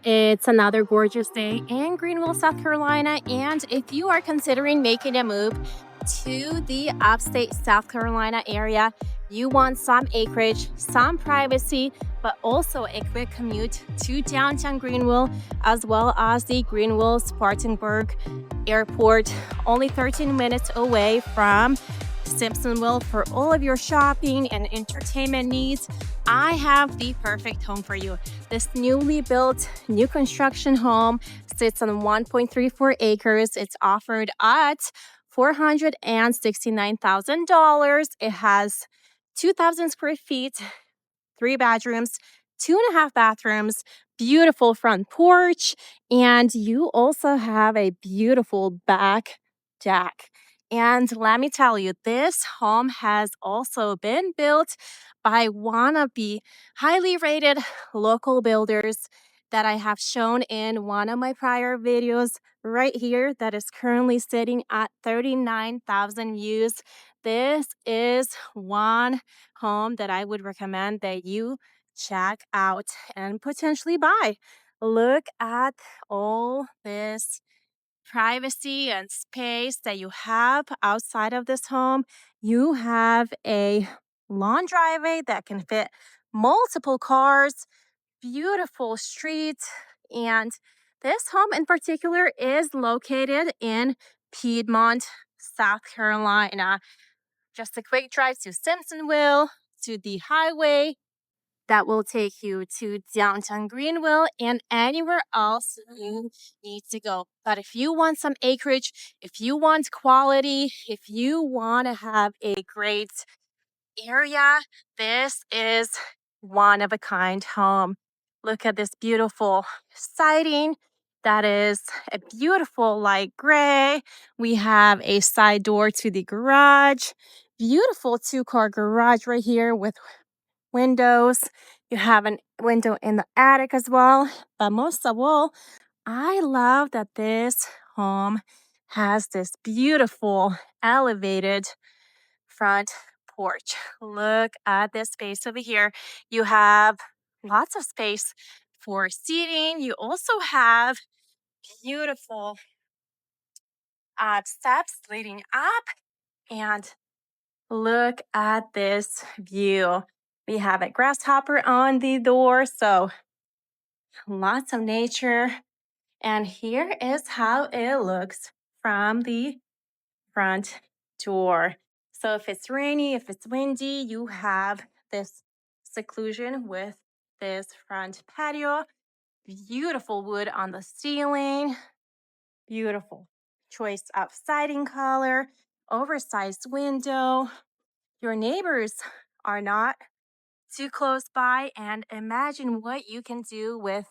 It's another gorgeous day in Greenville, South Carolina, and if you are considering making a move to the upstate South Carolina area, you want some acreage, some privacy, but also a quick commute to downtown Greenville, as well as the Greenville Spartanburg Airport, only 13 minutes away from Simpsonville. For all of your shopping and entertainment needs, I have the perfect home for you. This newly built, new construction home sits on 1.34 acres. It's offered at $469,000. It has 2,000 square feet, 3 bedrooms, 2.5 bathrooms, beautiful front porch, and you also have a beautiful back deck. And let me tell you, this home has also been built by one of the highly rated local builders that I have shown in one of my prior videos right here, that is currently sitting at 39,000 views. This is one home that I would recommend that you check out and potentially buy. Look at all this privacy and space that you have outside of this home. You have a long driveway that can fit multiple cars, beautiful streets, and this home in particular is located in Piedmont, South Carolina. Just a quick drive to Simpsonville, to the highway that will take you to downtown Greenville and anywhere else you need to go. But if you want some acreage, if you want quality, if you want to have a great area, this is one of a kind home. Look at this beautiful siding. That is a beautiful light gray. We have a side door to the garage. Beautiful 2-car garage right here with windows. You have a window in the attic as well. But most of all, I love that this home has this beautiful elevated front porch. Look at this space over here. You have lots of space for seating. You also have beautiful steps leading up, and look at this view. We have a grasshopper on the door, so lots of nature. And here is how it looks from the front door. So if it's rainy, if it's windy, you have this seclusion with this front patio. Beautiful wood on the ceiling. Beautiful choice of siding color. Oversized window. Your neighbors are not too close by, and imagine what you can do with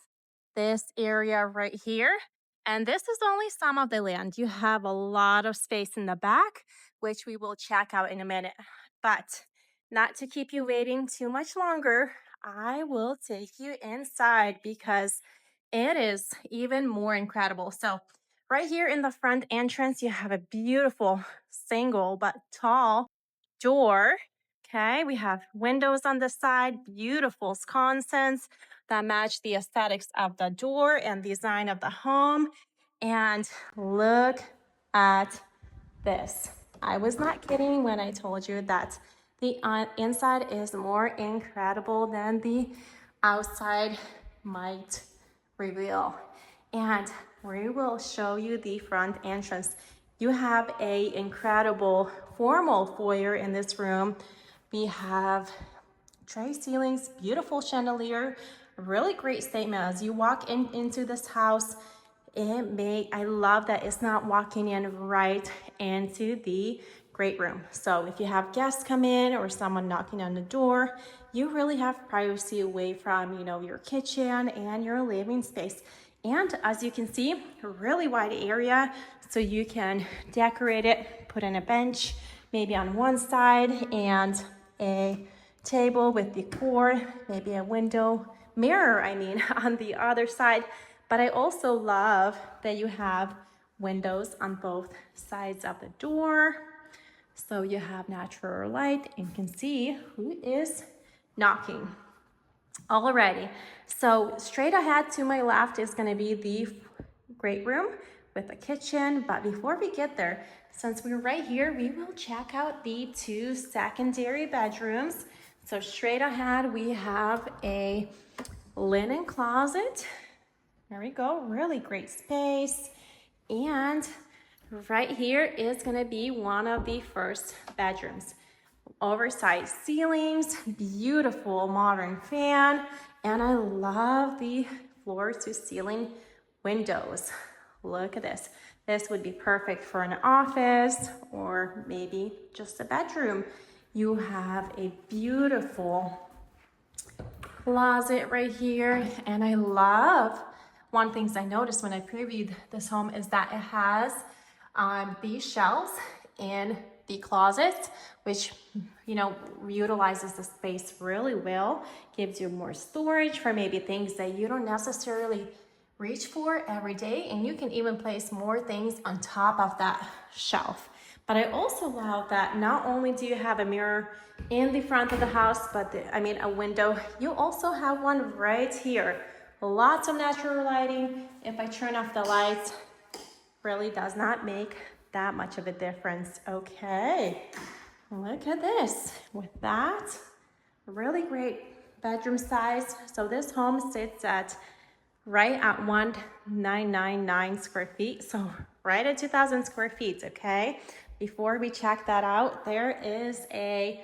this area right here. And this is only some of the land. You have a lot of space in the back, which we will check out in a minute. But not to keep you waiting too much longer, I will take you inside because it is even more incredible. So right here in the front entrance, you have a beautiful single but tall door. Okay, we have windows on the side, beautiful sconces that match the aesthetics of the door and design of the home. And look at this. I was not kidding when I told you that the inside is more incredible than the outside might reveal. And we will show you the front entrance. You have a incredible formal foyer in this room. We have tray ceilings, beautiful chandelier, really great statement as you walk into this house. I love that it's not walking in right into the great room. So if you have guests come in or someone knocking on the door, you really have privacy away from, your kitchen and your living space. And as you can see, a really wide area, so you can decorate it, put in a bench, maybe on one side, and a table with decor, maybe a mirror, on the other side. But I also love that you have windows on both sides of the door. So you have natural light and can see who is knocking. Alrighty, so straight ahead to my left is gonna be the great room with a kitchen. But before we get there, since we're right here, we will check out the two secondary bedrooms. So straight ahead, we have a linen closet. There we go, really great space. And right here is gonna be one of the first bedrooms. Oversized ceilings, beautiful modern fan, and I love the floor to ceiling windows. Look at this. This would be perfect for an office or maybe just a bedroom. You have a beautiful closet right here, and I love one things I noticed when I previewed this home is that it has these shelves in the closets, which utilizes the space really well, gives you more storage for maybe things that you don't necessarily reach for every day, and you can even place more things on top of that shelf. But I also love that not only do you have a mirror in the front of the house, but a window, you also have one right here. Lots of natural lighting. If I turn off the lights, really does not make that much of a difference. Okay, look at this. With that, really great bedroom size. So this home sits at right at 1999 square feet. So right at 2,000 square feet, okay? Before we check that out, there is a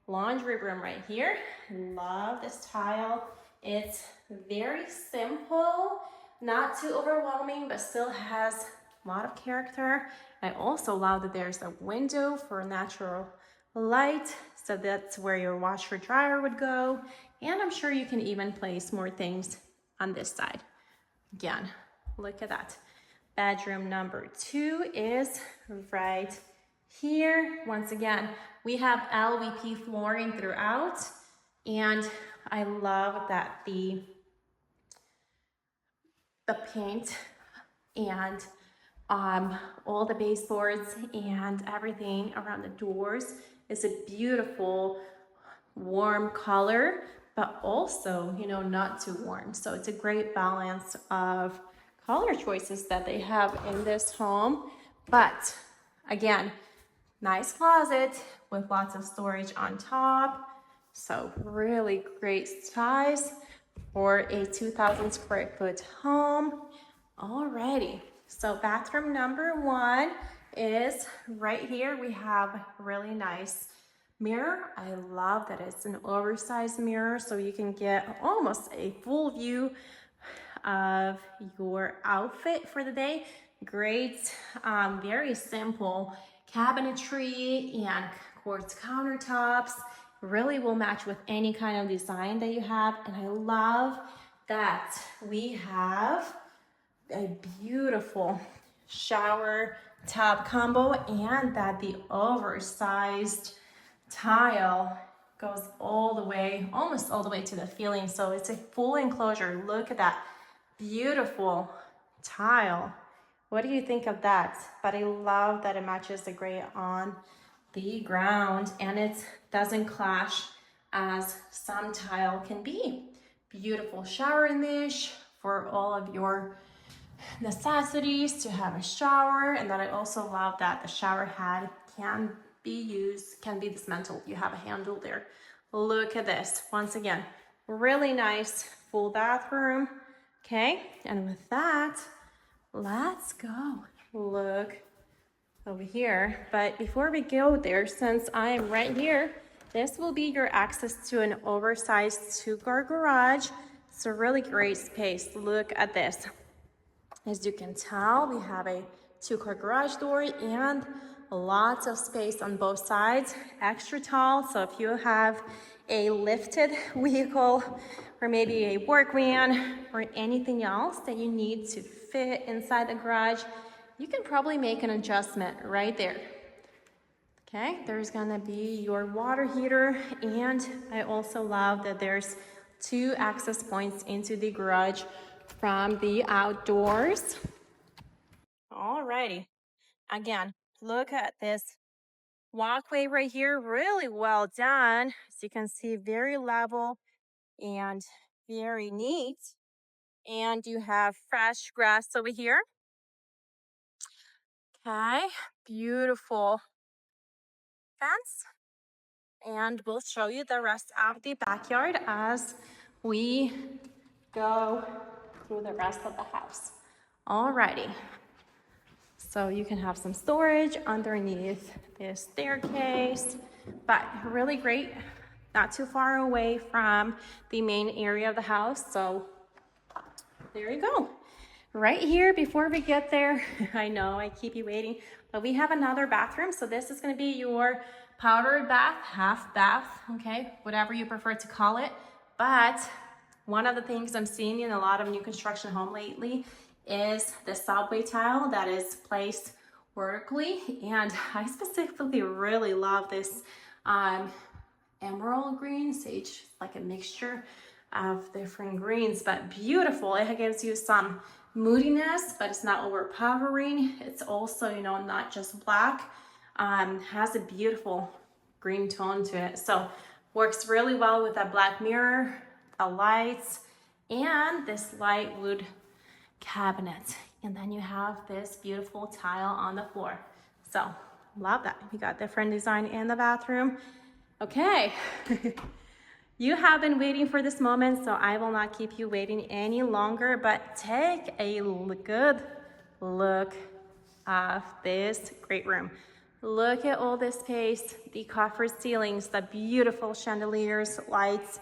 laundry room right here. Love this tile. It's very simple, not too overwhelming, but still has a lot of character. I also love that there's a window for natural light, so that's where your washer dryer would go. And I'm sure you can even place more things on this side. Again, look at that. Bedroom number 2 is right here. Once again, we have LVP flooring throughout, and I love that the paint and all the baseboards and everything around the doors is a beautiful warm color, but also, not too warm. So it's a great balance of color choices that they have in this home. But again, nice closet with lots of storage on top. So really great size for a 2,000 square foot home. Alrighty, so bathroom number 1 is right here. We have really nice mirror. I love that it's an oversized mirror, so you can get almost a full view of your outfit for the day. Great, very simple cabinetry and quartz countertops. Really will match with any kind of design that you have. And I love that we have a beautiful shower tub combo, and that the oversized tile goes all the way, almost all the way to the ceiling. So it's a full enclosure. Look at that beautiful tile. What do you think of that? But I love that it matches the gray on the ground, and it doesn't clash as some tile can be. Beautiful shower niche for all of your necessities to have a shower. And then I also love that the shower head can be dismantled. You have a handle there. Look at this. Once again, really nice full bathroom. Okay, and with that, let's go look over here. But before we go there, since I am right here, this will be your access to an oversized 2-car garage. It's a really great space. Look at this. As you can tell, we have a 2-car garage door and lots of space on both sides, extra tall. So if you have a lifted vehicle or maybe a work van or anything else that you need to fit inside the garage, you can probably make an adjustment right there. Okay, there's gonna be your water heater, and I also love that there's 2 access points into the garage from the outdoors. Alrighty, again, look at this walkway right here, really well done. As you can see, very level, and very neat. And you have fresh grass over here. Okay, beautiful fence. And we'll show you the rest of the backyard as we go through the rest of the house. Alrighty. So you can have some storage underneath this staircase, but really great, not too far away from the main area of the house. So there you go. Right here, before we get there, I know I keep you waiting, but we have another bathroom. So this is gonna be your powdered bath, half bath, okay, whatever you prefer to call it. But one of the things I'm seeing in a lot of new construction home lately is the subway tile that is placed vertically. And I specifically really love this emerald green, sage, like a mixture of different greens, but beautiful. It gives you some moodiness, but it's not overpowering. It's also, you know, not just black. Has a beautiful green tone to it. So works really well with that black mirror, the lights, and this light wood cabinet. And then you have this beautiful tile on the floor. So love that. We got different design in the bathroom. Okay. You have been waiting for this moment, so I will not keep you waiting any longer, but take a good look of this great room. Look at all this space, the coffer ceilings, the beautiful chandeliers, lights,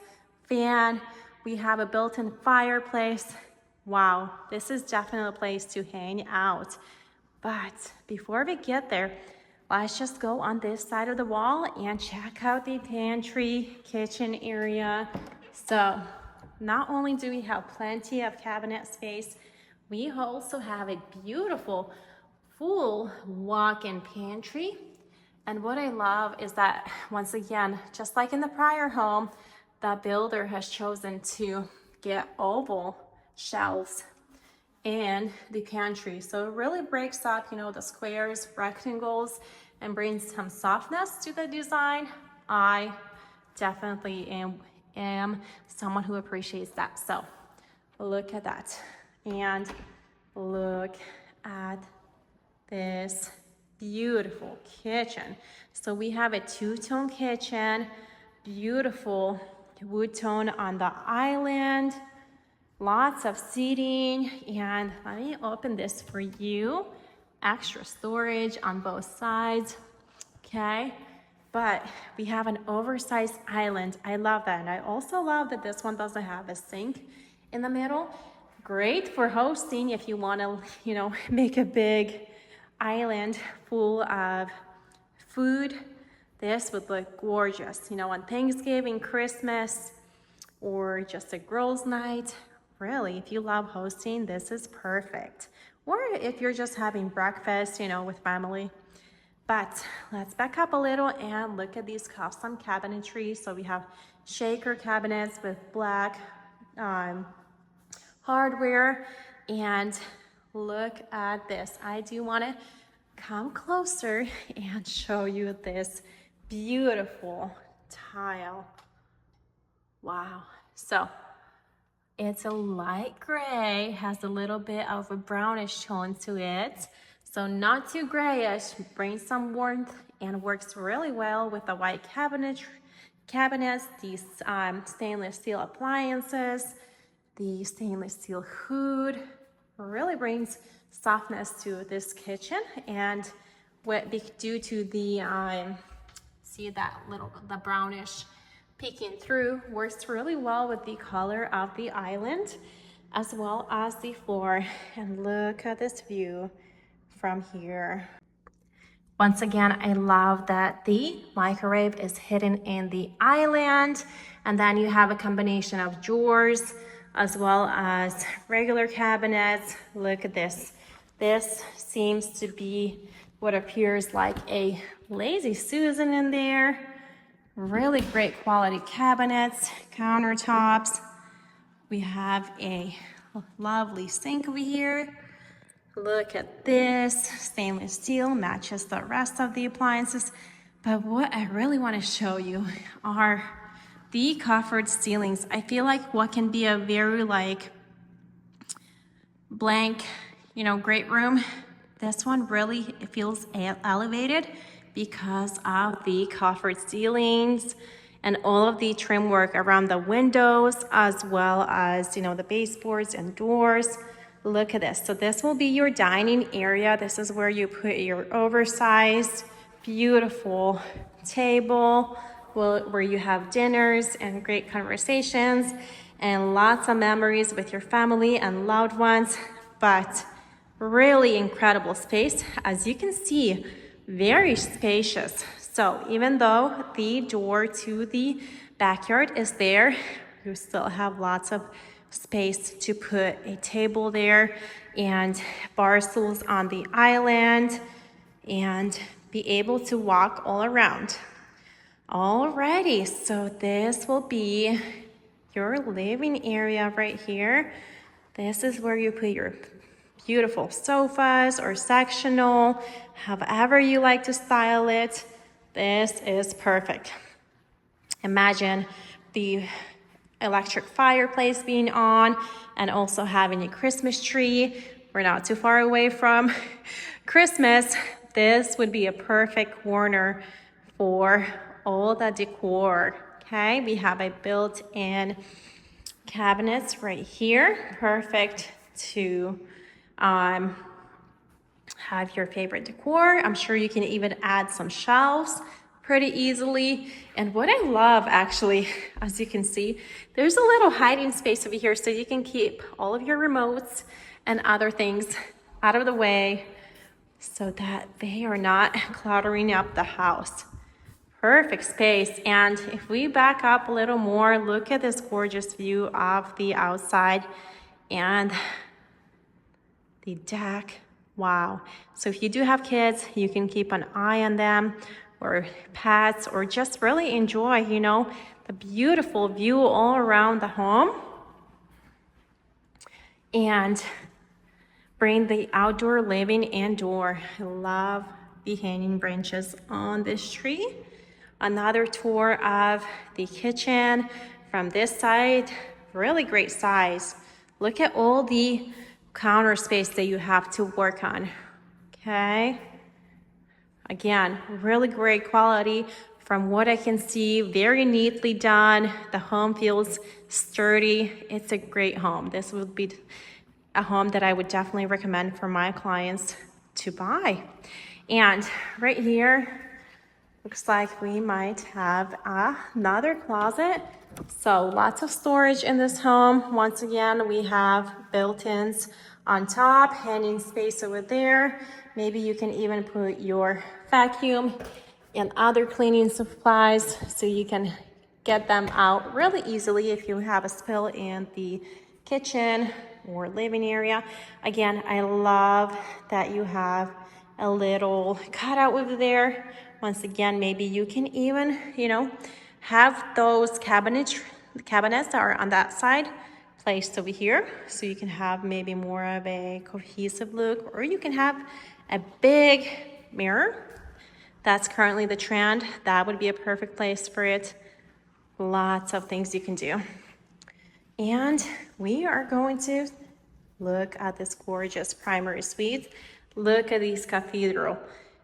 fan. We have a built-in fireplace. Wow, this is definitely a place to hang out. But before we get there, let's just go on this side of the wall and check out the pantry, kitchen area. So not only do we have plenty of cabinet space, we also have a beautiful full walk-in pantry. And what I love is that, once again, just like in the prior home, the builder has chosen to get oval shelves in the pantry. So it really breaks up, you know, the squares, rectangles, and brings some softness to the design. I definitely am someone who appreciates that. So look at that. And look at this beautiful kitchen. So we have a two-tone kitchen, beautiful wood tone on the island, lots of seating, and let me open this for you. Extra storage on both sides, okay? But we have an oversized island. I love that. And I also love that this one doesn't have a sink in the middle. Great for hosting if you want to, you know, make a big island full of food. This would look gorgeous, you know, on Thanksgiving, Christmas, or just a girls' night. Really, if you love hosting, this is perfect. Or if you're just having breakfast, you know, with family. But let's back up a little and look at these custom cabinetry. So we have shaker cabinets with black hardware, and look at this. I do want to come closer and show you this beautiful tile. Wow. So it's a light gray, has a little bit of a brownish tone to it. So not too grayish, brings some warmth and works really well with the white cabinets, these stainless steel appliances, the stainless steel hood. Really brings softness to this kitchen. And due to the, see that the brownish peeking through, works really well with the color of the island as well as the floor. And look at this view from here. Once again, I love that the microwave is hidden in the island, and then you have a combination of drawers as well as regular cabinets. Look at this. This seems to be what appears like a Lazy Susan in there. Really great quality cabinets, countertops. We have a lovely sink over here. Look at this, stainless steel, matches the rest of the appliances. But what I really want to show you are the coffered ceilings. I feel like what can be a very like blank, great room, this one really it feels elevated because of the coffered ceilings and all of the trim work around the windows, as well as, the baseboards and doors. Look at this. So this will be your dining area. This is where you put your oversized, beautiful table, where you have dinners and great conversations and lots of memories with your family and loved ones. But really incredible space. As you can see, very spacious. So even though the door to the backyard is there, you still have lots of space to put a table there and bar stools on the island and be able to walk all around. Alrighty, so this will be your living area right here. This is where you put your beautiful sofas or sectional, however you like to style it. This is perfect. Imagine the electric fireplace being on and also having a Christmas tree. We're not too far away from Christmas. This would be a perfect corner for all the decor. Okay, we have a built-in cabinets right here, perfect to have your favorite decor. I'm sure you can even add some shelves pretty easily. And what I love, actually, as you can see, there's a little hiding space over here so you can keep all of your remotes and other things out of the way so that they are not cluttering up the house. Perfect space. And if we back up a little more, look at this gorgeous view of the outside and the deck. Wow. So if you do have kids, you can keep an eye on them, or pets, or just really enjoy, the beautiful view all around the home. And bring the outdoor living indoor. I love the hanging branches on this tree. Another tour of the kitchen from this side. Really great size. Look at all the counter space that you have to work on. Okay. Again, really great quality from what I can see. Very neatly done. The home feels sturdy. It's a great home. This would be a home that I would definitely recommend for my clients to buy. And right here, looks like we might have another closet. So lots of storage in this home. Once again, we have built-ins on top, hanging space over there. Maybe you can even put your vacuum and other cleaning supplies so you can get them out really easily if you have a spill in the kitchen or living area. Again, I love that you have a little cutout over there. Once again, maybe you can even, have those cabinets that are on that side placed over here, so you can have maybe more of a cohesive look, or you can have a big mirror. That's currently the trend. That would be a perfect place for it. Lots of things you can do. And we are going to look at this gorgeous primary suite. Look at these cathedral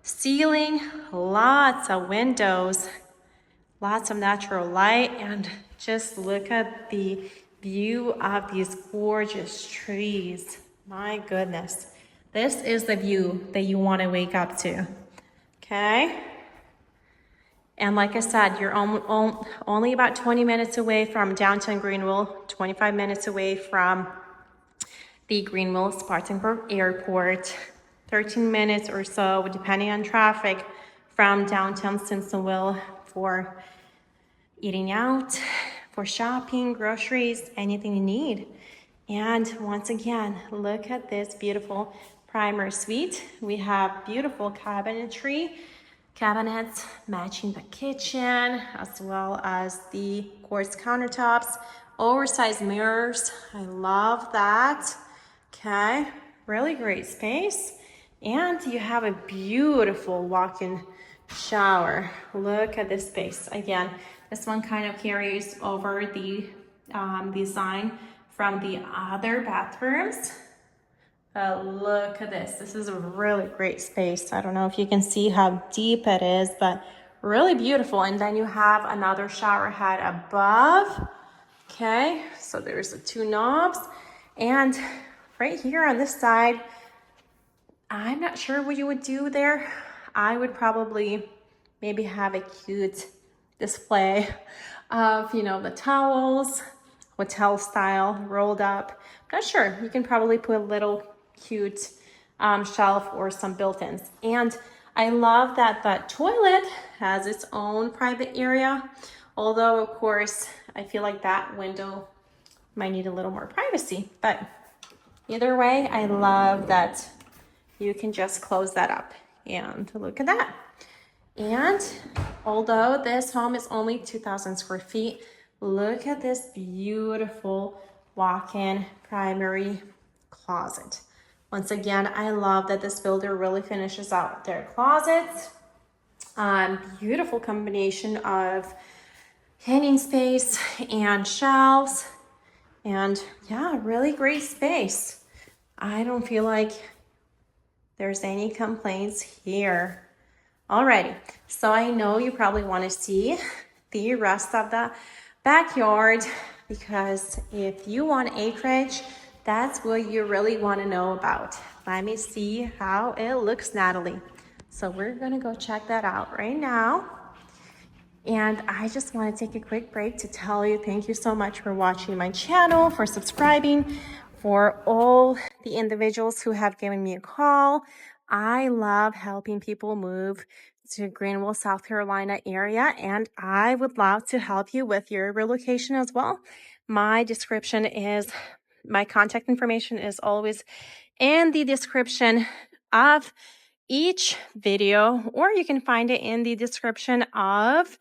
ceiling, lots of windows, lots of natural light, and just look at the view of these gorgeous trees. My goodness. This is the view that you want to wake up to. Okay? And like I said, you're only about 20 minutes away from downtown Greenville, 25 minutes away from the Greenville Spartanburg Airport, 13 minutes or so, depending on traffic, from downtown Simpsonville for eating out, for shopping, groceries, anything you need. And once again, look at this beautiful primer suite. We have beautiful cabinetry, cabinets matching the kitchen, as well as the quartz countertops, oversized mirrors. I love that. Okay, really great space. And you have a beautiful walk-in shower. Look at this space. Again, This one kind of carries over the design from the other bathrooms. Look at this. This is a really great space. I don't know if you can see how deep it is, but really beautiful. And then you have another shower head above. Okay, so there's the two knobs. And right here on this side, I'm not sure what you would do there. I would probably maybe have a cute display of, you know, the towels, hotel style, rolled up. I'm not sure. You can probably put a little cute shelf or some built-ins. And I love that the toilet has its own private area. Although, of course, I feel like that window might need a little more privacy. But either way, I love that you can just close that up. And look at that. And although this home is only 2,000 square feet, look at this beautiful walk-in primary closet. Once again, I love that this builder really finishes out their closets. Beautiful combination of hanging space and shelves. And yeah, really great space. I don't feel like there's any complaints here. Alrighty, so I know you probably want to see the rest of the backyard, because if you want acreage, that's what you really want to know about. Let me see how it looks, Natalie. So we're gonna go check that out right now. And I just want to take a quick break to tell you thank you so much for watching my channel, for subscribing, for all the individuals who have given me a call. I love helping people move to Greenville, South Carolina area, and I would love to help you with your relocation as well. My contact information is always in the description of each video, or you can find it in the description of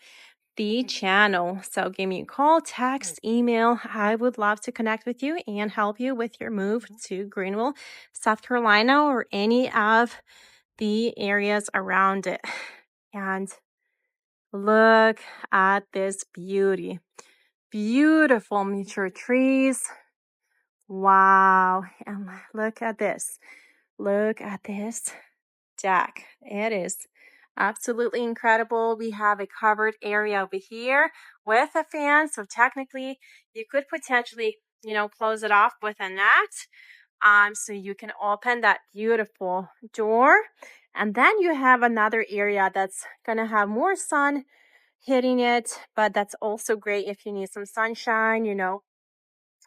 the channel. So give me a call, text, email. I would love to connect with you and help you with your move to Greenville, South Carolina, or any of the areas around it. And look at this beauty. Beautiful mature trees. Wow. And look at this. Look at this deck. It is absolutely incredible. We have a covered area over here with a fan. So technically you could potentially, you know, close it off with a net. So you can open that beautiful door. And then you have another area that's going to have more sun hitting it, but that's also great if you need some sunshine, you know,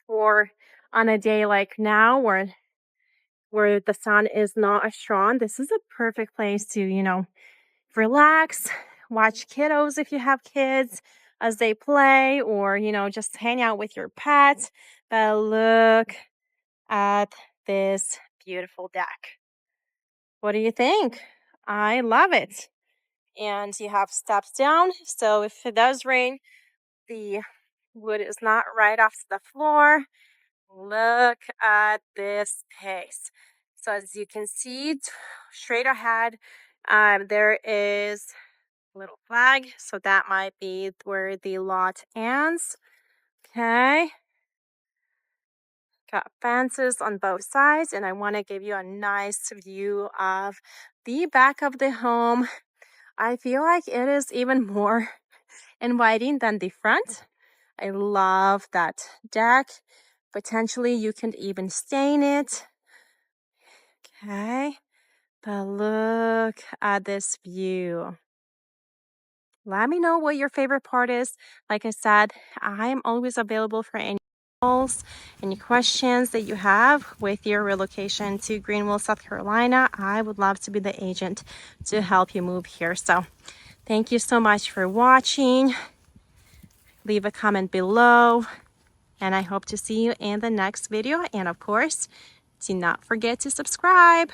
or on a day like now where the sun is not as strong. This is a perfect place to, you know, relax, watch kiddos if you have kids as they play, or, you know, just hang out with your pets. But look at this beautiful deck. What do you think? I love it. And you have steps down, so if it does rain, the wood is not right off the floor. Look at this space. So as you can see, straight ahead, there is a little flag. So that might be where the lot ends. Okay. Got fences on both sides, and I want to give you a nice view of the back of the home. I feel like it is even more inviting than the front. I love that deck. Potentially you can even stain it. Okay, but look at this view. Let me know what your favorite part is. Like I said, I'm always available for any calls, any questions that you have with your relocation to Greenville, South Carolina. I would love to be the agent to help you move here. So thank you so much for watching. Leave a comment below, and I hope to see you in the next video. And of course, do not forget to subscribe.